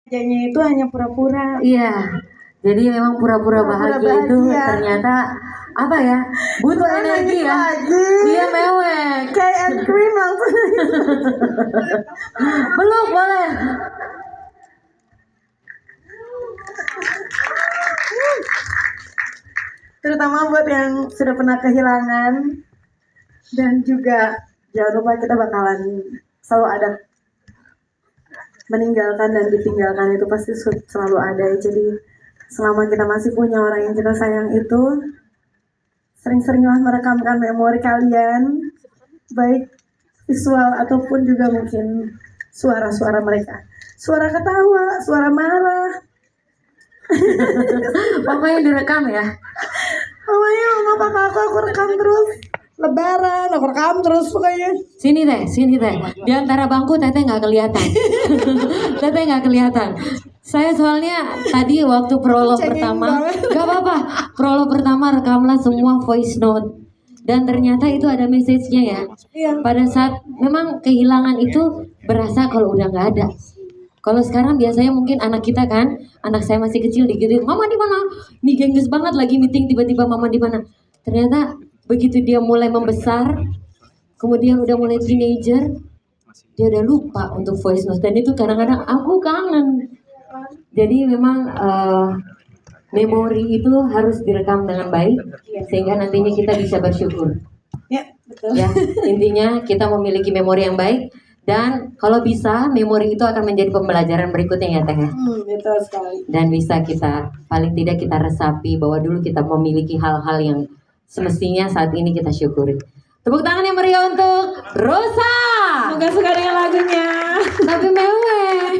Bahagianya itu hanya pura-pura. Iya, jadi memang pura-pura bahagia itu ternyata apa ya? Butuh energi ya. Iya mewek. Kayak and cream langsung. Peluk boleh. Terutama buat yang sudah pernah kehilangan, dan juga jangan lupa kita bakalan selalu ada. Meninggalkan dan ditinggalkan itu pasti selalu ada. Jadi selama kita masih punya orang yang kita sayang itu, sering-seringlah merekamkan memori kalian, baik visual ataupun juga mungkin suara-suara mereka. Suara ketawa, suara marah. Pokoknya direkam ya. Pokoknya mama papa aku rekam terus. Lebaran, aku rekam terus pokoknya. Sini teh. Di antara bangku teteh nggak kelihatan. Teteh nggak kelihatan. Saya soalnya tadi waktu prolog pertama, nggak apa-apa. Prolog pertama rekamlah semua voice note. Dan ternyata itu ada message-nya ya. Iya. Pada saat memang kehilangan itu berasa kalau udah nggak ada. Kalau sekarang biasanya mungkin anak kita kan, anak saya masih kecil digituin, mama di mana? Nih gengges banget lagi meeting tiba-tiba mama di mana? Ternyata begitu dia mulai membesar, kemudian udah mulai teenager, dia udah lupa untuk voice note dan itu kadang-kadang aku kangen. Jadi memang memori itu harus direkam dengan baik sehingga nantinya kita bisa bersyukur. Ya, betul. Ya, intinya kita memiliki memori yang baik. Dan kalau bisa memori itu akan menjadi pembelajaran berikutnya ya Teh. Betul sekali. Dan bisa kita paling tidak kita resapi bahwa dulu kita memiliki hal-hal yang semestinya saat ini kita syukuri. Tepuk tangan yang meriah untuk Rosa. Semoga suka dengan lagunya. Tapi mewek.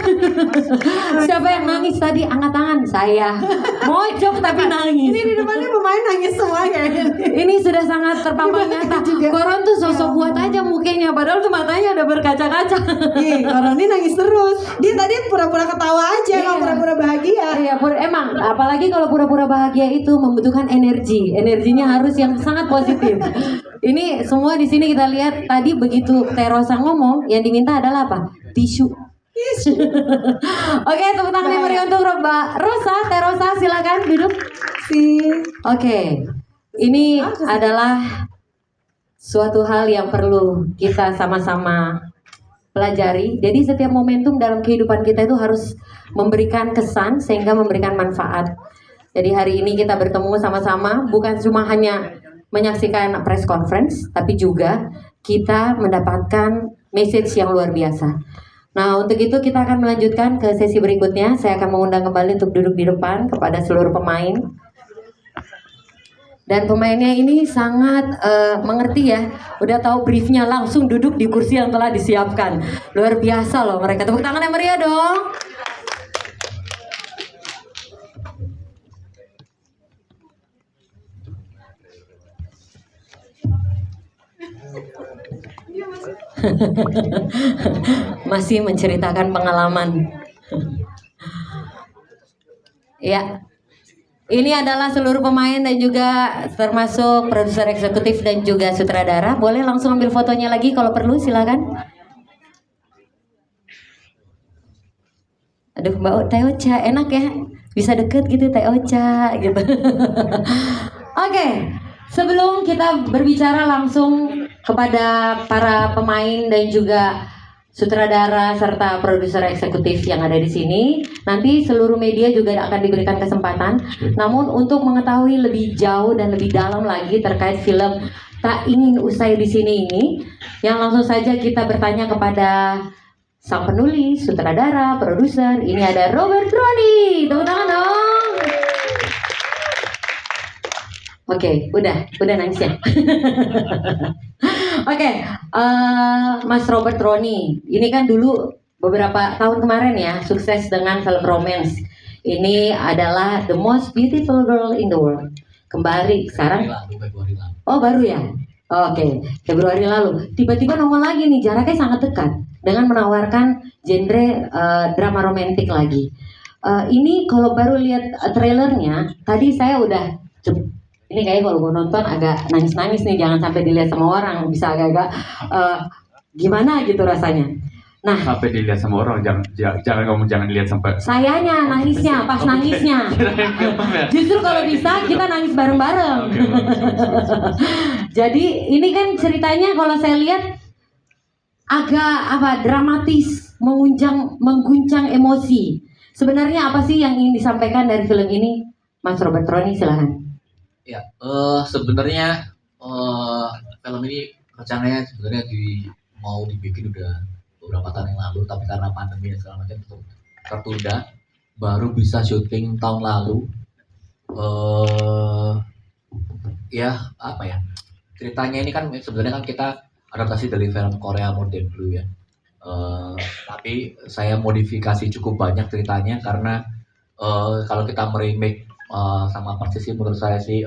Siapa yang nangis tadi? Angkat tangan. Saya. Mojok tapi nangis. Ini di depannya pemain nangis semuanya. Ini sudah sangat terpampang nyata. Koron tuh sosok buat aja mukanya, padahal tuh matanya udah berkaca-kaca. Koron ini nangis terus. Dia tadi pura-pura ketawa aja, nggak pura-pura bahagia. Iya, emang apalagi kalau pura-pura bahagia itu membutuhkan energi. Energinya harus yang sangat positif. Ini semua di sini kita lihat tadi begitu Terosa ngomong, yang diminta adalah apa? Tisu. Oke, tepuk tangan yang meriah untuk Rosa. Terosa silakan duduk. Oke. Ini adalah suatu hal yang perlu kita sama-sama pelajari. Jadi setiap momentum dalam kehidupan kita itu harus memberikan kesan sehingga memberikan manfaat. Jadi hari ini kita bertemu sama-sama bukan cuma hanya menyaksikan press conference, tapi juga kita mendapatkan message yang luar biasa. Nah, untuk itu kita akan melanjutkan ke sesi berikutnya. Saya akan mengundang kembali untuk duduk di depan kepada seluruh pemain. Dan pemainnya ini sangat mengerti ya, udah tahu briefnya, langsung duduk di kursi yang telah disiapkan. Luar biasa loh mereka. Tepuk tangan yang meriah dong. Masih menceritakan pengalaman. Ya. Ini adalah seluruh pemain dan juga termasuk produser eksekutif dan juga sutradara. Boleh langsung ambil fotonya lagi kalau perlu, silakan. Aduh, Mbak Teh Ocha, enak ya, bisa deket gitu Teh Ocha gitu. Oke, sebelum kita berbicara langsung kepada para pemain dan juga sutradara serta produser eksekutif yang ada di sini, nanti seluruh media juga akan diberikan kesempatan. Namun untuk mengetahui lebih jauh dan lebih dalam lagi terkait film Tak Ingin Usai di Sini ini, yang langsung saja kita bertanya kepada sang penulis, sutradara, produser. Ini ada Robert Roni. Tepuk tangan dong. Oke, udah nangis ya. Oke, Mas Robert Roni, ini kan dulu beberapa tahun kemarin ya sukses dengan film romance. Ini adalah The Most Beautiful Girl in the World. Kembali sekarang. Oh baru ya. Oke, Februari lalu. Tiba-tiba nongol lagi nih, jaraknya sangat dekat dengan menawarkan genre drama romantik lagi. Ini kalau baru lihat trailernya, tadi saya udah ini kayak kalau gue nonton agak nangis-nangis nih, jangan sampai dilihat sama orang, bisa agak-agak gimana gitu rasanya. Nah, sampai dilihat sama orang, jangan ngomong jangan dilihat sampai. sayanya nangisnya, pas nangisnya. Justru kalau bisa kita nangis bareng-bareng. Oke, bagus. Jadi ini kan ceritanya kalau saya lihat agak dramatis, mengguncang emosi. Sebenarnya apa sih yang ingin disampaikan dari film ini, Mas Robert Roni, silahkan. Ya, sebenarnya film ini rencananya sebenarnya mau dibikin udah beberapa tahun yang lalu, tapi karena pandemi dan segala macam tertunda. Baru bisa syuting tahun lalu. Ya apa ya? Ceritanya ini kan sebenarnya kan kita adaptasi dari film Korea Modern Blue ya. Tapi saya modifikasi cukup banyak ceritanya karena kalau kita meremake sama persis sih menurut saya sih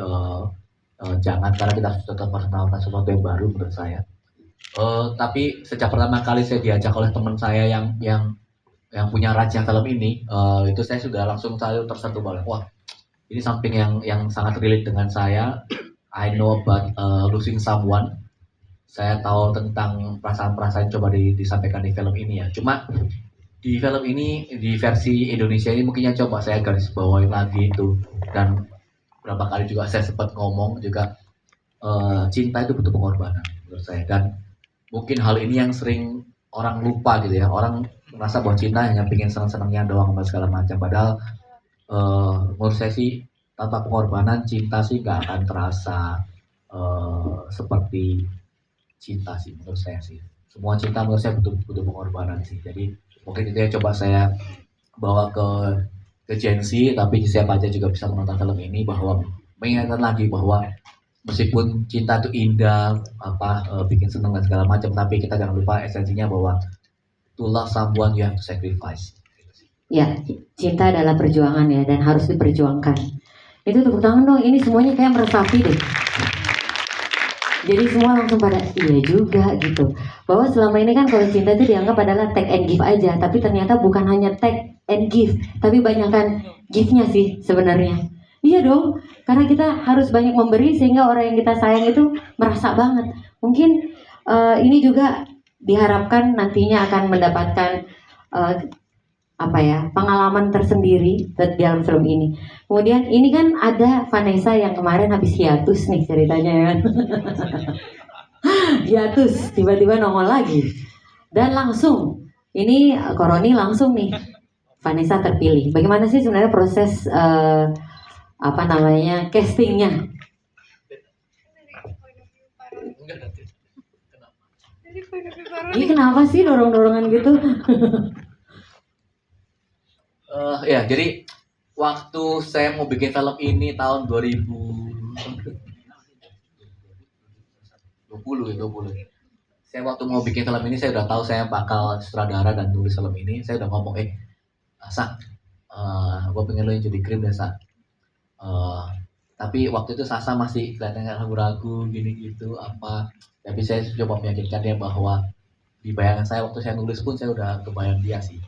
jangan, karena kita harus tetap menawarkan sesuatu yang baru menurut saya. Tapi sejak pertama kali saya diajak oleh teman saya yang punya raja film ini, itu saya sudah langsung tersentuh banget. Wah, ini samping yang sangat relate dengan saya. I know about losing someone. Saya tahu tentang perasaan-perasaan coba disampaikan di film ini ya. Cuma di film ini, di versi Indonesia ini mungkinnya coba saya garis bawahi lagi itu. Dan berapa kali juga saya sempat ngomong juga, cinta itu butuh pengorbanan menurut saya. Dan mungkin hal ini yang sering orang lupa gitu ya. Orang merasa bahwa cinta hanya pengen senang-senangnya doang sama segala macam. Padahal menurut saya sih tanpa pengorbanan cinta sih gak akan terasa seperti cinta sih menurut saya sih. Semua cinta menurut saya butuh pengorbanan sih. Jadi mungkin itu ya coba saya bawa ke Gen Z, tapi siapa aja juga bisa menonton film ini, bahwa mengingatkan lagi bahwa meskipun cinta itu indah, bikin seneng dan segala macam, tapi kita jangan lupa esensinya bahwa to love someone you have to sacrifice. Ya, cinta adalah perjuangan ya, dan harus diperjuangkan. Itu tepuk tangan dong, ini semuanya kayak meresapi deh. Jadi semua langsung pada iya juga gitu. Bahwa selama ini kan kalau cinta itu dianggap adalah take and give aja, tapi ternyata bukan hanya take and give, tapi banyakkan give-nya sih sebenarnya. Iya dong, karena kita harus banyak memberi sehingga orang yang kita sayang itu merasa banget. Mungkin ini juga diharapkan nantinya akan mendapatkan pengalaman tersendiri di dalam film ini. Kemudian ini kan ada Vanessa yang kemarin habis hiatus nih ceritanya kan. Hiatus, tiba-tiba nongol lagi. Dan langsung, ini Koroni langsung nih Vanessa terpilih. Bagaimana sih sebenarnya proses castingnya? Ini kenapa sih dorong-dorongan gitu? Ya, jadi waktu saya mau bikin film ini tahun 2020. Saya waktu mau bikin film ini saya udah tahu saya bakal sutradara dan tulis film ini. Saya udah ngomong, Sa, gue pengen lo yang jadi Krim deh, Sa. Tapi waktu itu Sasa masih kelihatannya ragu-ragu gini gitu apa. Tapi saya coba meyakinkan dia bahwa di bayangan saya waktu saya nulis pun saya udah kebayang dia sih.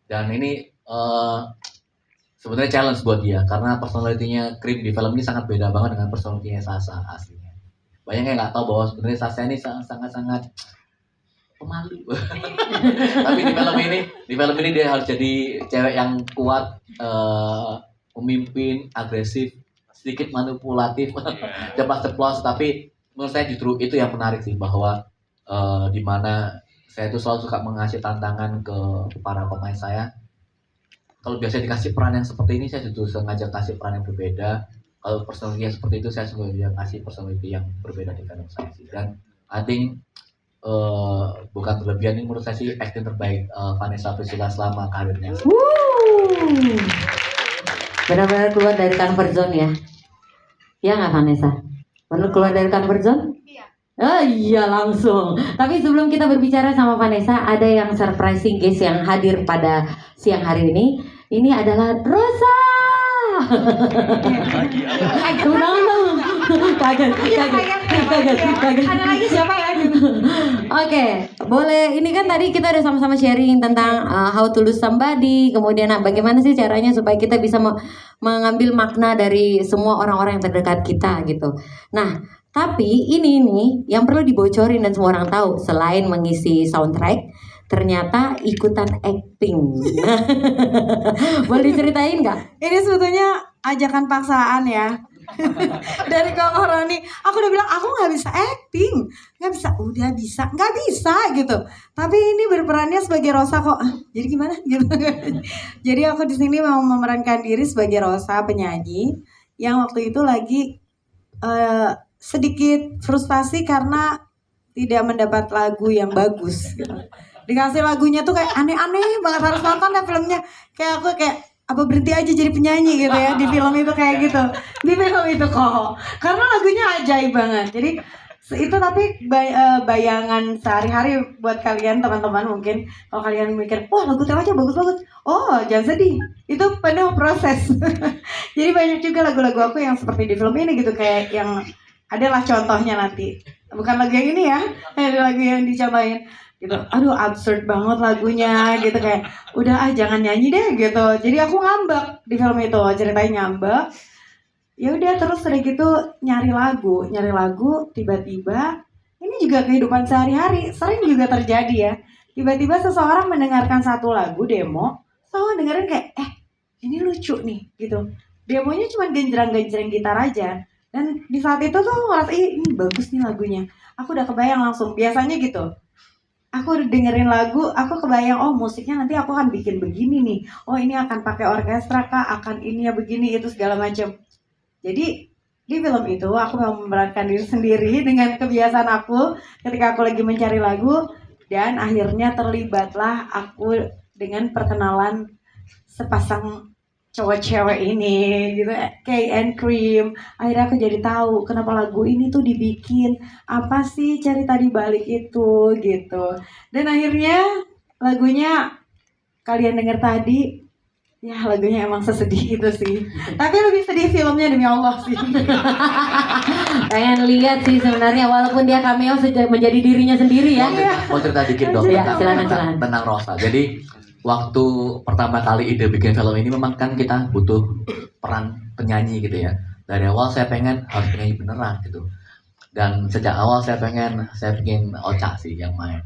Dan ini sebenarnya challenge buat dia karena personalitinya Krim di film ini sangat beda banget dengan personalitinya Sasa aslinya. Banyak yang nggak tahu bahwa sebenarnya Sasa ini sangat pemalu. Tapi di film ini dia harus jadi cewek yang kuat, pemimpin, agresif, sedikit manipulatif, ceplas-ceplos. Tapi menurut saya justru itu yang menarik sih, bahwa di mana saya itu selalu suka mengasih tantangan ke para pemain saya. Kalau biasa dikasih peran yang seperti ini, saya justru sengaja kasih peran yang berbeda. Kalau personality yang seperti itu, saya sengaja ngasih personality yang berbeda di film saya sih. Dan I think bukan berlebihan, ini menurut saya sih acting terbaik Vanessa Priscilla selama karirnya. Benar-benar keluar dari comfort zone ya. Ya nggak Vanessa? Perlu keluar dari comfort zone? Iya. Iya langsung. Tapi sebelum kita berbicara sama Vanessa, ada yang surprising guys yang hadir pada siang hari ini. Ini adalah Rosa. Kaget. Ada lagi siapa ya? Oke, boleh. Ini kan tadi kita udah sama-sama sharing tentang how to lose somebody. Kemudian bagaimana sih caranya supaya kita bisa mengambil makna dari semua orang-orang yang terdekat kita gitu. Nah, tapi ini nih yang perlu dibocorin dan semua orang tahu, selain mengisi soundtrack, ternyata ikutan acting. Boleh diceritain nggak? Ini sebetulnya ajakan paksaan ya. Dari Kak Roni, aku udah bilang aku nggak bisa acting, nggak bisa, udah bisa, nggak bisa gitu. Tapi ini berperannya sebagai Rosa kok. Jadi gimana? Gitu. Jadi aku di sini mau memerankan diri sebagai Rosa, penyanyi yang waktu itu lagi sedikit frustasi karena tidak mendapat lagu yang bagus. Gitu. Dikasih lagunya tuh kayak aneh-aneh banget, harus nonton deh filmnya. Kayak aku kayak apa berhenti aja jadi penyanyi gitu ya di film itu kayak gitu, di film itu kok karena lagunya ajaib banget. Jadi itu tapi bayangan sehari-hari buat kalian teman-teman. Mungkin kalau kalian mikir wah lagu Teo aja bagus-bagus, oh jangan sedih, itu penuh proses. Jadi banyak juga lagu-lagu aku yang seperti di film ini gitu, kayak yang adalah contohnya nanti, bukan lagu yang ini ya, ada lagu yang dicobain gitu, aduh absurd banget lagunya gitu, kayak udah jangan nyanyi deh gitu. Jadi aku ngambek di film itu, ceritanya ngambek. Ya udah terus udah gitu nyari lagu, tiba-tiba ini juga kehidupan sehari-hari sering juga terjadi ya. Tiba-tiba seseorang mendengarkan satu lagu demo, so dengerin kayak ini lucu nih gitu. Demonya cuma genjreng-genjreng gitar aja. Dan di saat itu tuh ngerasa ini bagus nih lagunya. Aku udah kebayang langsung, biasanya gitu. Aku udah dengerin lagu, aku kebayang, oh musiknya nanti aku akan bikin begini nih. Oh ini akan pakai orkestra kah, akan ini ya begini, itu segala macam. Jadi di film itu aku mau memerankan diri sendiri dengan kebiasaan aku ketika aku lagi mencari lagu. Dan akhirnya terlibatlah aku dengan perkenalan sepasang cowok cewek ini gitu, Kay and Cream. Akhirnya aku jadi tahu kenapa lagu ini tuh dibikin, apa sih cerita di balik itu gitu. Dan akhirnya lagunya kalian denger tadi, ya lagunya emang sesedih itu sih. Tapi lebih sedih filmnya demi Allah sih. Pengen lihat sih sebenarnya, walaupun dia cameo menjadi dirinya sendiri ya. Mau cerita dikit dong Ya, silakan. tentang Rosa. Jadi waktu pertama kali ide bikin film ini memang kan kita butuh peran penyanyi gitu ya. Dari awal saya pengen harus penyanyi beneran gitu. Dan sejak awal saya bikin Ocha sih yang main.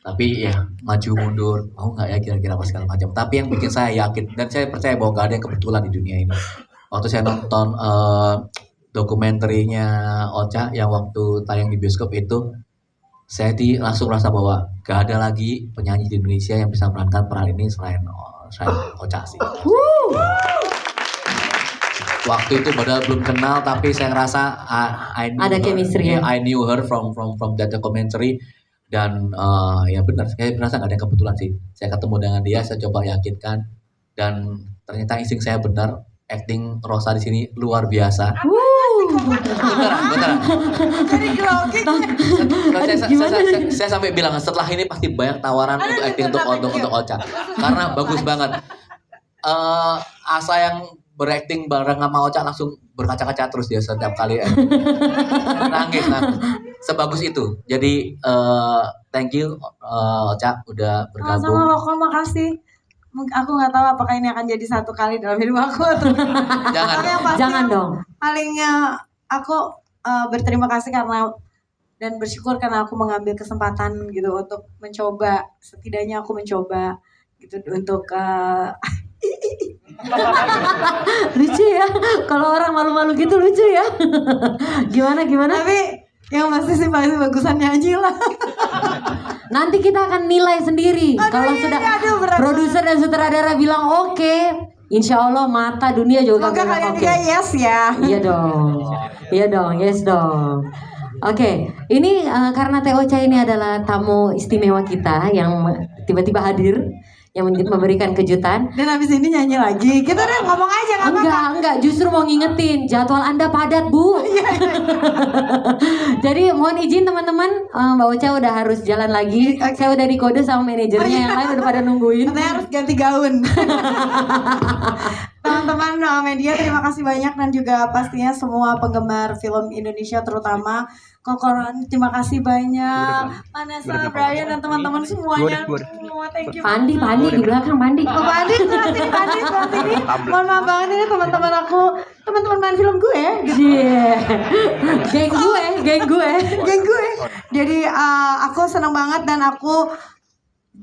Tapi ya maju mundur, mau nggak ya kira-kira apa segala macam. Tapi yang bikin saya yakin dan saya percaya bahwa gak ada yang kebetulan di dunia ini. Waktu saya nonton dokumenterinya Ocha yang waktu tayang di bioskop itu, saya langsung merasa bahwa gak ada lagi penyanyi di Indonesia yang bisa memerankan peran ini selain Ocha sih. Waktu itu padahal belum kenal, tapi saya ngerasa I knew Ada her. chemistry ya? I knew her from that documentary. Dan ya benar, saya merasa gak ada yang kebetulan sih. Saya ketemu dengan dia, saya coba yakinkan, dan ternyata insting saya benar. Acting Rosa di sini luar biasa. Beneran. Jadi grogi. Saya sampai bilang setelah ini pasti banyak tawaran untuk acting untuk Ocha karena bagus banget. Asa yang berakting bareng sama Ocha langsung berkaca-kaca terus dia setiap kali nangis. Sebagus itu. Jadi thank you Ocha udah bergabung. Sama Roko, makasih. Aku nggak tahu apakah ini akan jadi satu kali dalam hidup aku atau Jangan dong. Paling aku berterima kasih karena dan bersyukur karena aku mengambil kesempatan gitu untuk mencoba, setidaknya aku mencoba gitu untuk Lucu ya, kalau orang malu-malu gitu lucu ya. Gimana? tapi yang pasti sih paling bagusan nyanyi lah. Nanti kita akan nilai sendiri. Kalau sudah produser dan sutradara bilang oke, insya Allah mata dunia juga Semoga bilang kalian oke. juga yes ya. Iya dong, yes dong. Oke, ini karena Teo Cha ini adalah tamu istimewa kita yang tiba-tiba hadir, yang memberikan kejutan. Dan habis ini nyanyi lagi. Kita udah ngomong aja nggak apa-apa. Enggak, justru mau ngingetin jadwal Anda padat, Bu. Jadi mohon izin teman-teman, Mbak Ocha udah harus jalan lagi. Saya udah dikode sama manajernya, yang lain udah pada nungguin. Katanya harus ganti gaun. Teman-teman media, terima kasih banyak, dan juga pastinya semua penggemar film Indonesia, terutama Kokoran, terima kasih banyak. Vanessa, Brian, dan teman-teman semuanya. Semua thank you. Pandi di belakang Pandi. Oh, Pandi, Pandi. Mohon maaf banget ini teman-teman aku, teman-teman main film gue. Yeah. Geng gue. Jadi aku senang banget, dan aku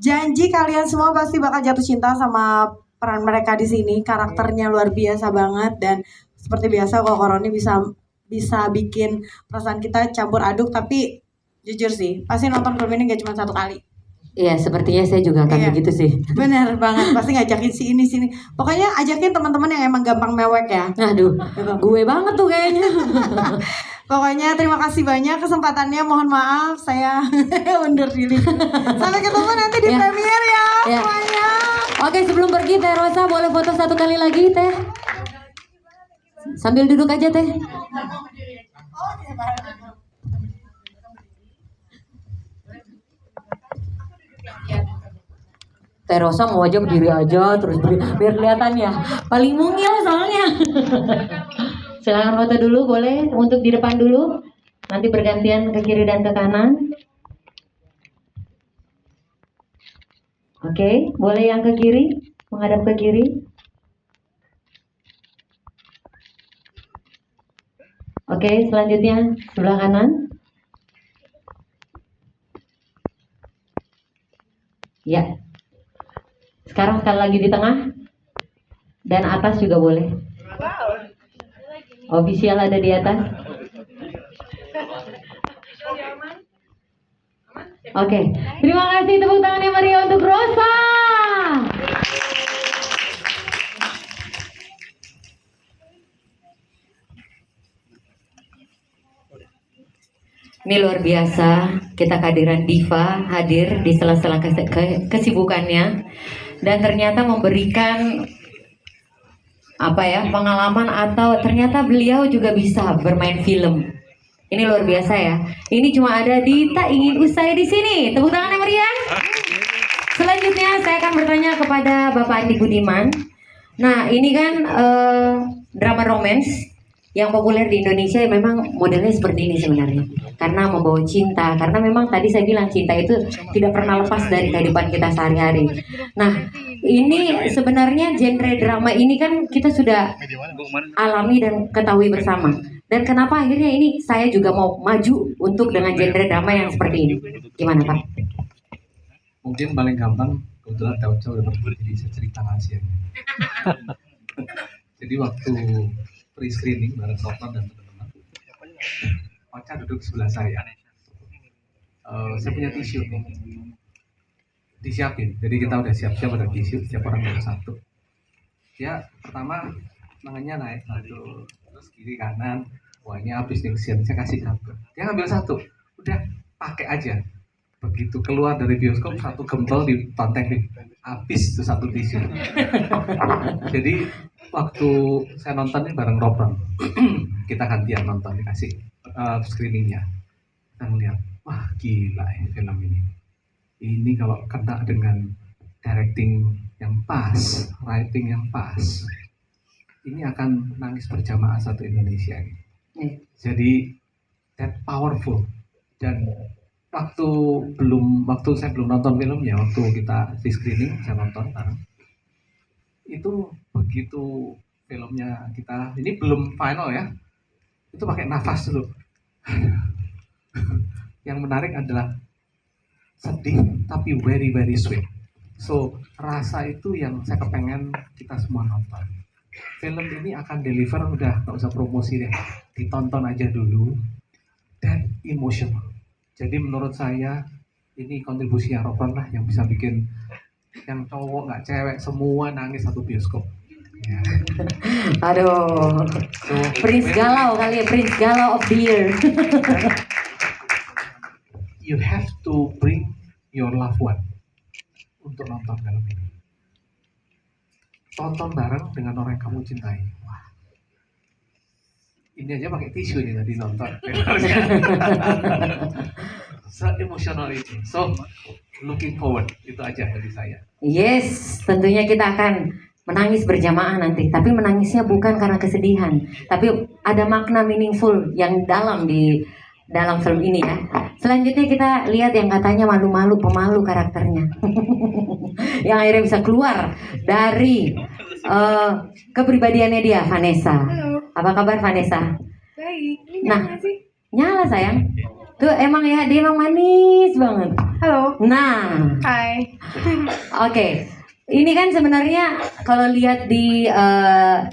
Janji kalian semua pasti bakal jatuh cinta sama peran mereka di sini. Karakternya luar biasa banget dan seperti biasa Koko Roni bisa bikin perasaan kita campur aduk, tapi jujur sih pasti nonton film ini gak cuma satu kali. Iya, sepertinya saya juga akan Iya. begitu sih. Bener banget, pasti ngajakin si ini sini. Pokoknya ajakin teman-teman yang emang gampang mewek ya. Aduh, Gitu. gue banget tuh kayaknya. Pokoknya terima kasih banyak kesempatannya. Mohon maaf saya undur diri. Sampai ketemu nanti di Ya. premiere ya Ya. semuanya. Oke, sebelum pergi Teh Rosa boleh foto satu kali lagi Teh. Sambil duduk aja Teh. Teh Rosa mau aja berdiri aja terus biar kelihatan ya. Paling mungil soalnya. Silakan foto dulu boleh untuk di depan dulu. Nanti bergantian ke kiri dan ke kanan. Oke, boleh yang ke kiri, menghadap ke kiri. Oke, selanjutnya sebelah kanan. Ya. Sekarang sekali lagi di tengah. Dan atas juga boleh. Official ada di atas. Oke, terima kasih tepuk tangannya Maria untuk Rosa. Ini luar biasa, kita kehadiran Diva hadir di sela-sela kesibukannya dan ternyata memberikan apa ya pengalaman atau ternyata beliau juga bisa bermain film. Ini luar biasa ya. Ini cuma ada di Tak Ingin Usai di sini. Tepuk tangannya meriah. Selanjutnya saya akan bertanya kepada Bapak Andi Budiman. Nah ini kan drama romance yang populer di Indonesia memang modelnya seperti ini sebenarnya. Karena membawa cinta. Karena memang tadi saya bilang cinta itu tidak pernah lepas dari kehidupan kita sehari-hari. Nah ini sebenarnya genre drama ini kan kita sudah alami dan ketahui bersama. Dan kenapa akhirnya ini saya juga mau maju untuk dengan genre drama yang seperti ini. Gimana Pak? Mungkin paling gampang kebetulan Tauca udah berdua jadi saya cerita rahasianya. Jadi waktu pre-screening bareng Sofan dan teman-teman, Ocha duduk sebelah saya. Saya punya tisu nih, disiapin. Jadi kita udah siap-siap ada tisu, setiap orang bawa satu. Dia pertama tangannya naik satu, terus kiri kanan. Wah ini habis nih siap, saya kasih satu. Dia ngambil satu, udah pakai aja. Begitu keluar dari bioskop satu gempel ditontekin, habis itu satu tisu. Jadi waktu saya nonton ini bareng Robron, kita gantian nonton dikasih screeningnya. Kita melihat, wah gila ini film ini. Ini kalau kena dengan directing yang pas, writing yang pas, ini akan nangis berjamaah satu Indonesia ini. Jadi that powerful. Dan waktu saya belum nonton filmnya, waktu kita di screening saya nonton bareng. Itu begitu filmnya kita ini belum final ya, itu pakai nafas dulu. Yang menarik adalah sedih tapi very very sweet. So rasa itu yang saya kepengen kita semua nonton. Film ini akan deliver, udah nggak usah promosi deh, ditonton aja dulu dan emotional. Jadi menurut saya ini kontribusi yang Robron lah yang bisa bikin yang cowok nggak cewek semua nangis satu bioskop. Ya. Aduh, So, Prince Galau kali ya, Prince Galau of the Year. you have to bring your loved one untuk nonton film ini. Tonton bareng dengan orang yang kamu cintai. Wah, ini aja pakai tisu nih tadi nonton. Se-emosional itu. So, looking forward. Itu aja dari saya. Yes, tentunya kita akan menangis berjamaah nanti. Tapi menangisnya bukan karena kesedihan, tapi ada makna meaningful yang dalam di dalam film ini ya. Selanjutnya kita lihat yang katanya malu-malu, pemalu karakternya. Yang akhirnya bisa keluar dari kepribadiannya dia, Vanessa. Apa kabar Vanessa? Baik, ini Nah, nyala sih? nyala sayang. Tuh emang ya, dia emang manis banget. Halo. Nah, Hai. oke. Ini kan sebenarnya kalau lihat di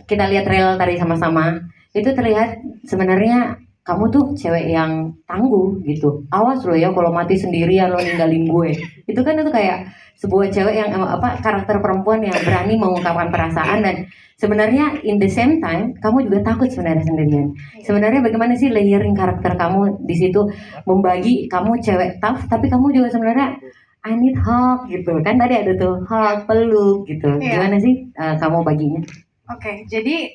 kita lihat trailer tadi sama-sama, itu terlihat sebenarnya kamu tuh cewek yang tangguh gitu. Awas lo ya kalau mati sendirian lo ninggalin gue. Itu kan itu kayak sebuah cewek yang karakter perempuan yang berani mengungkapkan perasaan dan sebenarnya in the same time kamu juga takut sebenarnya sendirian. Sebenarnya bagaimana sih layering karakter kamu di situ membagi kamu cewek tough tapi kamu juga sebenarnya I need hug gitu kan tadi ada tuh hug peluk gitu. Iya. Gimana sih kamu baginya? Oke, jadi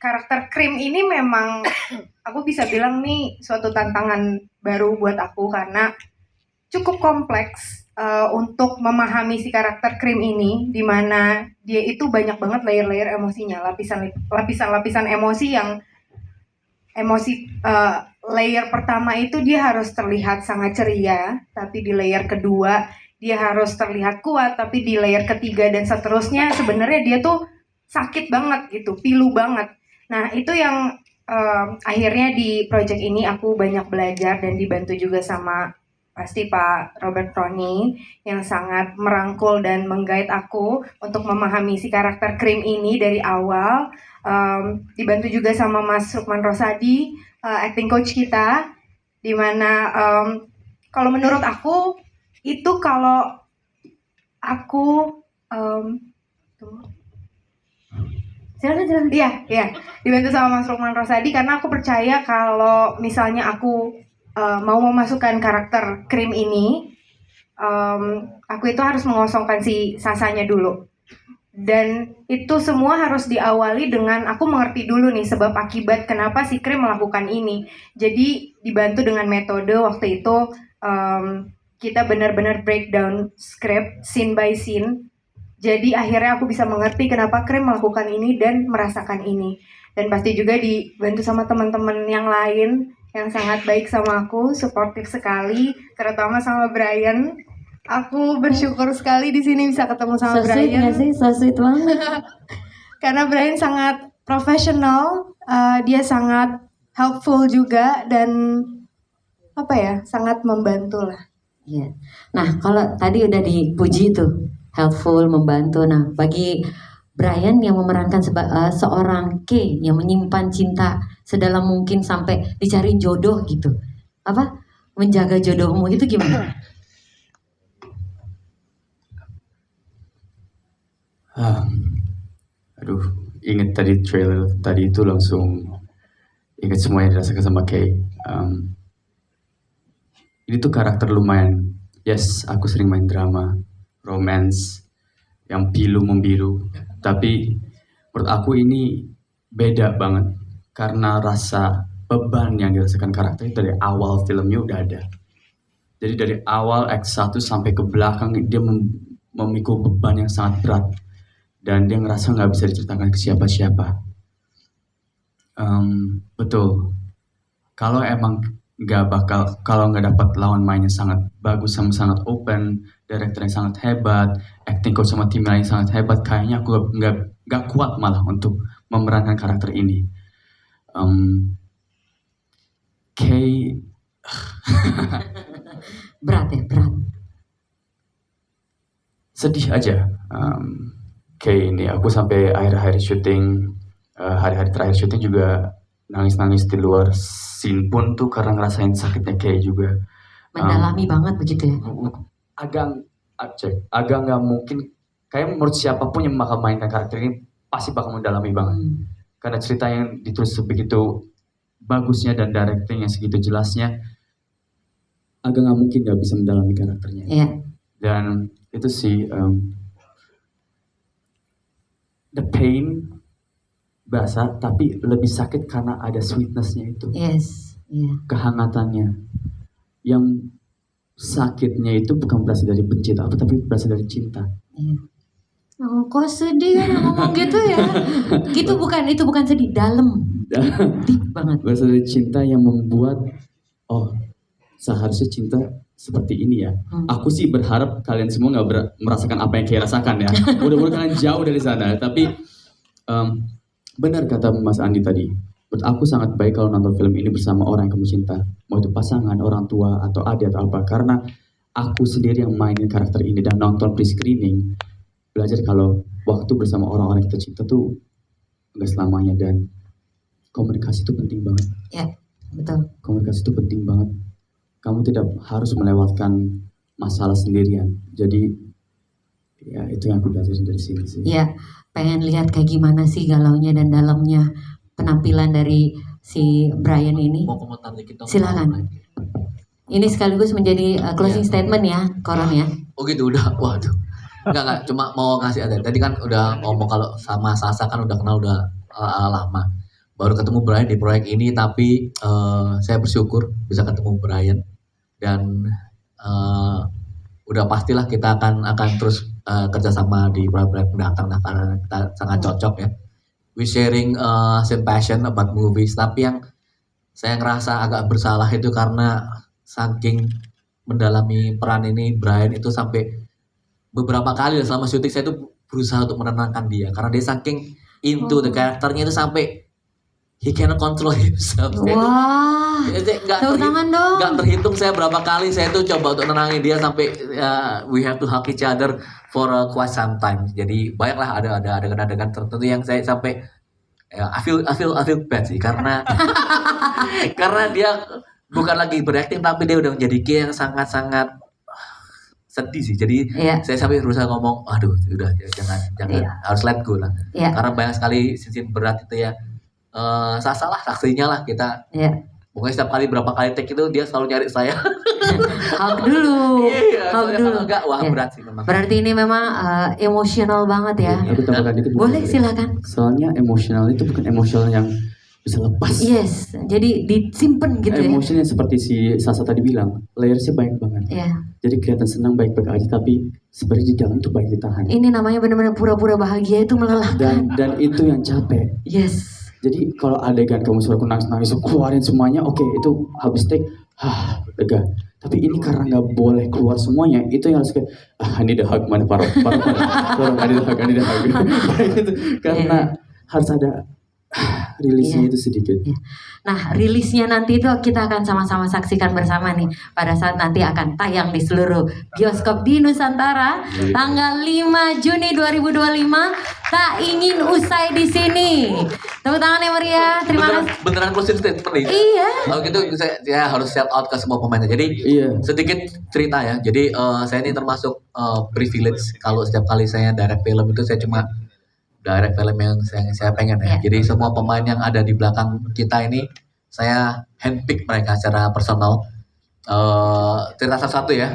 karakter Krim ini memang aku bisa bilang nih suatu tantangan baru buat aku karena cukup kompleks untuk memahami si karakter Krim ini, di mana dia itu banyak banget layer-layer emosinya, lapisan-lapisan emosi yang layer pertama itu dia harus terlihat sangat ceria, tapi di layer kedua dia harus terlihat kuat, tapi di layer ketiga dan seterusnya sebenarnya dia tuh sakit banget gitu, pilu banget. Nah itu yang akhirnya di project ini aku banyak belajar dan dibantu juga sama pasti Pak Robert Roni yang sangat merangkul dan menggait aku untuk memahami si karakter Krim ini dari awal. Dibantu juga sama Mas Lukman Rosadi, acting coach kita, dimana kalau menurut aku itu kalau aku silakan. Iya, dibantu sama Mas Lukman Rosadi karena aku percaya kalau misalnya aku mau memasukkan karakter Krim ini, aku itu harus mengosongkan si Sasanya dulu. Dan itu semua harus diawali dengan aku mengerti dulu nih sebab akibat kenapa si Krim melakukan ini. Jadi dibantu dengan metode waktu itu kita benar-benar breakdown script scene by scene. Jadi akhirnya aku bisa mengerti kenapa Krim melakukan ini dan merasakan ini. Dan pasti juga dibantu sama teman-teman yang lain yang sangat baik sama aku, suportif sekali, terutama sama Brian. Aku bersyukur sekali di sini bisa ketemu sama So sweet Brian. nggak sih? So sweet banget. Karena Brian sangat profesional, dia sangat helpful juga dan sangat membantu lah. Iya. Nah, kalau tadi udah dipuji tuh, helpful, membantu. Nah, bagi Brian yang memerankan seorang K yang menyimpan cinta sedalam mungkin sampai dicari jodoh gitu. Menjaga jodohmu itu gimana? Aduh, inget tadi trailer tadi itu langsung inget semua yang dirasakan sama Kay. Ini tuh karakter lumayan. Yes, aku sering main drama, romance, yang pilu membiru. Tapi menurut aku ini beda banget karena rasa beban yang dirasakan karakter itu dari awal filmnya udah ada. Jadi dari awal Act 1 sampai ke belakang dia memikul beban yang sangat berat dan dia ngerasa nggak bisa diceritakan ke siapa-siapa. Betul. Kalau emang kalau nggak dapat lawan main yang sangat bagus sama sangat open, director yang sangat hebat, acting coach sama tim lain sangat hebat, kayaknya aku nggak kuat malah untuk memerankan karakter ini. Kay Berat ya, berat. sedih aja. Kay ini aku sampai akhir-akhir syuting, hari-hari terakhir syuting juga nangis-nangis di luar scene pun tuh karena ngerasain sakitnya Kay juga. Mendalami banget begitu ya. Agak nggak mungkin. Kayak menurut siapapun yang bakal mainkan karakter ini pasti bakal mendalami banget. Karena cerita yang ditulis sebegitu bagusnya dan directing yang segitu jelasnya, agak nggak mungkin nggak bisa mendalami karakternya. Iya. Dan itu sih the pain berasa, tapi lebih sakit karena ada sweetnessnya itu, Yes. Iya. kehangatannya. Yang sakitnya itu bukan berasal dari benci atau apa, tapi berasal dari cinta. Iya. Oh, kok sedih kan ngomong gitu ya? Itu bukan sedih, dalam, deep banget. Berasal dari cinta yang membuat, oh seharusnya cinta seperti ini ya. Aku sih berharap kalian semua nggak merasakan apa yang kayak rasakan ya. Mudah-mudahan kalian jauh dari sana. Tapi benar kata Mas Andi tadi. Menurut aku sangat baik kalau nonton film ini bersama orang yang kamu cinta. Mau itu pasangan, orang tua, atau adik atau apa. Karena aku sendiri yang mainin karakter ini dan nonton pre-screening, belajar kalau waktu bersama orang-orang kita cinta tuh nggak selamanya, dan komunikasi itu penting banget. Ya, betul. Komunikasi itu penting banget. Kamu tidak harus melewatkan masalah sendirian. Jadi ya itu yang aku belajar dari sini sih. Ya, pengen lihat kayak gimana sih galaunya dan dalamnya penampilan dari si Brian ini. Mau komentar dikit dong? Silakan. Ini sekaligus menjadi closing statement ya, Koron ya. Oh gitu udah, waduh. Enggak, cuma mau ngasih ada. Tadi kan udah ngomong kalau sama Sasa kan udah kenal udah lama. Baru ketemu Brian di proyek ini, tapi saya bersyukur bisa ketemu Brian dan udah pastilah kita akan terus kerjasama di proyek mendatang karena kita sangat cocok ya. We sharing same passion about movies, tapi yang saya ngerasa agak bersalah itu karena saking mendalami peran ini Brian itu sampai beberapa kali selama syuting saya tuh berusaha untuk menenangkan dia karena dia saking into the karakternya itu sampai he cannot control himself. Wah, tepuk tangan dong. Nggak terhitung saya berapa kali saya tuh coba untuk nenangin dia sampai we have to hug each other for quite some time. Jadi banyaklah ada adegan-adegan tertentu yang saya sampai I feel bad sih karena karena dia bukan lagi berakting tapi dia udah menjadi key yang sangat-sangat sedih sih. Jadi saya sampai berusaha ngomong, aduh udah jangan harus let go lah. Karena banyak sekali sisi berat itu ya. Salah saksinya lah kita. Pokoknya setiap kali berapa kali take itu dia selalu nyari saya. Hug dulu. Hug dulu. Enggak, wah berat sih memang. Berarti ini memang emosional banget ya. Aku tambahkan dikit. Boleh silakan. Soalnya emosional itu bukan emosional yang bisa lepas. Yes, jadi disimpan gitu ya. Emosi yang seperti si Sasa tadi bilang, layersnya banyak banget. Jadi kelihatan senang baik-baik aja, tapi sebenarnya di dalam tuh baik ditahan. Ini namanya benar-benar pura-pura bahagia itu melelahkan. Dan itu yang capek. Yes. Jadi kalau adegan kamu suruh aku nangis, keluarin semuanya, oke, itu habis take, lega. Tapi ini karena nggak boleh keluar semuanya, itu yang harus kayak, ini dah hug mana parah, ini dah hug. Gitu. Karena harus ada rilisnya itu sedikit. Nah, rilisnya nanti itu kita akan sama-sama saksikan bersama nih pada saat nanti akan tayang di seluruh bioskop di Nusantara tanggal 5 Juni 2025. Tak ingin usai di sini. Tepuk tangan yang meriah. Terima kasih. Beneran closing statement nih. Iya. Kalau gitu saya harus shout out ke semua pemainnya. Jadi sedikit cerita ya. Jadi saya ini termasuk privilege kalau setiap kali saya direct film itu saya cuma direct film yang saya pengen ya. Jadi semua pemain yang ada di belakang kita ini saya handpick mereka secara personal. Cerita satu-satu ya.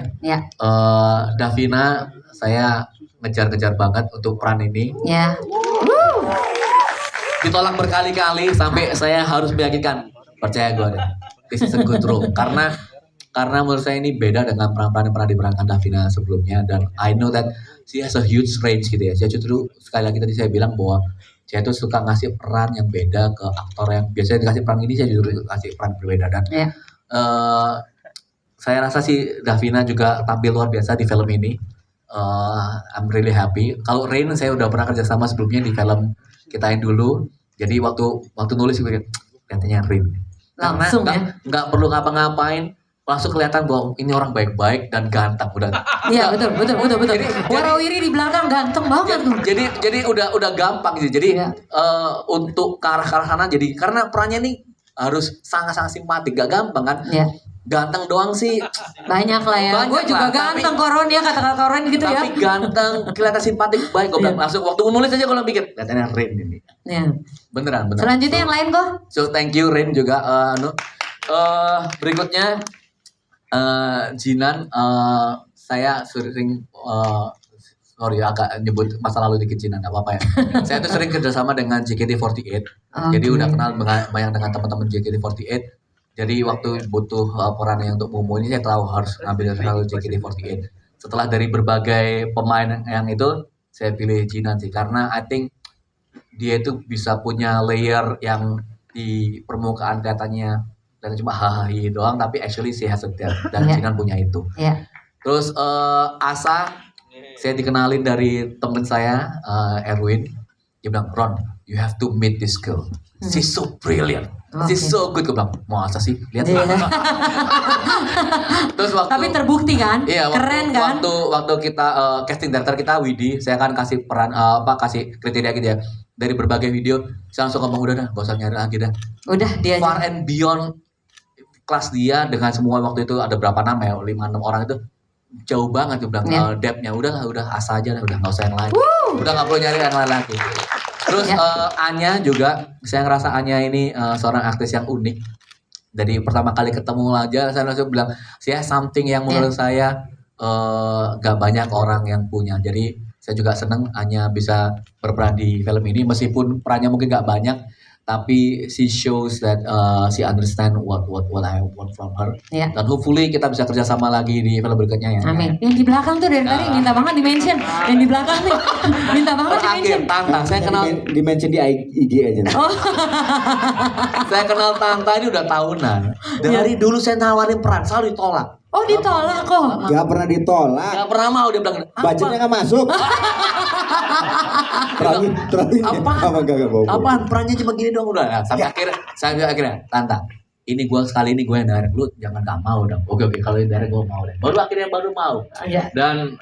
Davina saya ngejar-ngejar banget untuk peran ini. Ditolak berkali-kali sampai saya harus meyakinkan, percaya gue deh, this is a good role. Karena menurut saya ini beda dengan peran-peran yang pernah diperankan Davina sebelumnya, dan I know that she has a huge range gitu ya. Saya justru sekali lagi tadi saya bilang bahwa saya itu suka ngasih peran yang beda ke aktor yang biasanya dikasih peran ini, saya justru kasih peran berbeda. Dan saya rasa sih Davina juga tampil luar biasa di film ini. I'm really happy. Kalau Rain saya udah pernah kerjasama sebelumnya di film kita yang dulu. Jadi waktu nulis gue kelihatannya Rain. Langsung karena nggak perlu ngapa-ngapain, langsung kelihatan bahwa ini orang baik-baik dan ganteng udah. Iya betul. Warawiri di belakang ganteng banget tuh. Jadi udah gampang sih. Jadi untuk ke arah sana jadi karena perannya nih harus sangat-sangat simpatik, gak gampang kan? Ganteng doang sih banyak lah ya. Gue juga ganteng Koron ya, kata-kata Koron gitu ya. Tapi ganteng, kelihatan simpatik, baik. Gue bilang langsung waktu nulis aja gue pikir kelihatannya Rain ini. Beneran. Selanjutnya yang lain kok. So thank you Rain juga. Berikutnya Jinan, saya sering sorry agak nyebut masa lalu dikit Jinan, nggak apa-apa ya. Saya tuh sering kerjasama dengan JKT48. Jadi udah kenal banyak dengan teman-teman JKT48. Jadi waktu butuh peran yang untuk Momo ini saya tahu harus ngambil selalu JKT48. Setelah dari berbagai pemain yang itu saya pilih Jinan sih karena I think dia itu bisa punya layer yang di permukaan kelihatannya cuma hahaha doang, tapi actually she has a depth dan Jinan punya itu. Terus Asa saya dikenalin dari temen saya Erwin. Dia bilang, Ron, you have to meet this girl. She's so brilliant. She's so good. Gue bilang, masa sih? Lihat lah. Terus waktu, Tapi terbukti kan? iya, Keren kan? Waktu kita casting director kita Widi, saya akan kasih peran kasih kriteria gitu ya. Dari berbagai video, saya langsung ngomong udah dah, gak usah nyari lagi dah. Udah dia Far aja. and beyond kelas dia dengan semua waktu itu ada berapa nama ya, 5-6 orang itu jauh banget dia bilang Iya. depth-nya udah asa aja lah, udah nggak usah yang lain. Udah nggak perlu nyari yang lain lagi. Terus Ya. Anya juga, saya ngerasa Anya ini seorang aktris yang unik. Dari pertama kali ketemu aja saya langsung bilang, she has something yang menurut saya gak banyak orang yang punya. Jadi saya juga seneng Anya bisa berperan di film ini meskipun perannya mungkin gak banyak, tapi she shows that she understand what I want from her. Ya. Dan hopefully kita bisa kerjasama lagi di film berikutnya ya. Amin. Yang di belakang tuh dari tadi minta banget di-mention. Yang di belakang nih minta banget Terakhir di-mention. Tanta, saya kenal Dimention di IG aja. saya kenal Tanta ini udah tahunan. Dari dulu saya nawarin peran selalu ditolak. Oh ditolak kok. Gak pernah ditolak. Gak pernah mau, dia bilang Budgetnya gak masuk. Terlalu Apaan? gak mau. Apaan perannya cuma gini doang udah. Nah, sampai akhirnya Tanta, ini gue sekali ini gue yang direct, lu jangan gak mau dong. Oke kalau yang direct gue mau deh. Baru mau. Iya. Dan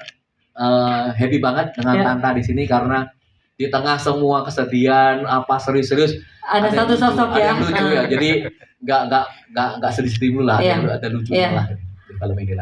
happy banget dengan Ya. Tanta di sini karena di tengah semua kesedihan apa serius-serius Ada yang satu lucu, sosok ada ya. yang lucu ya. Jadi nggak sedih-sedih dulu lah, Iya. ada lucu Iya. lah di film ini lah.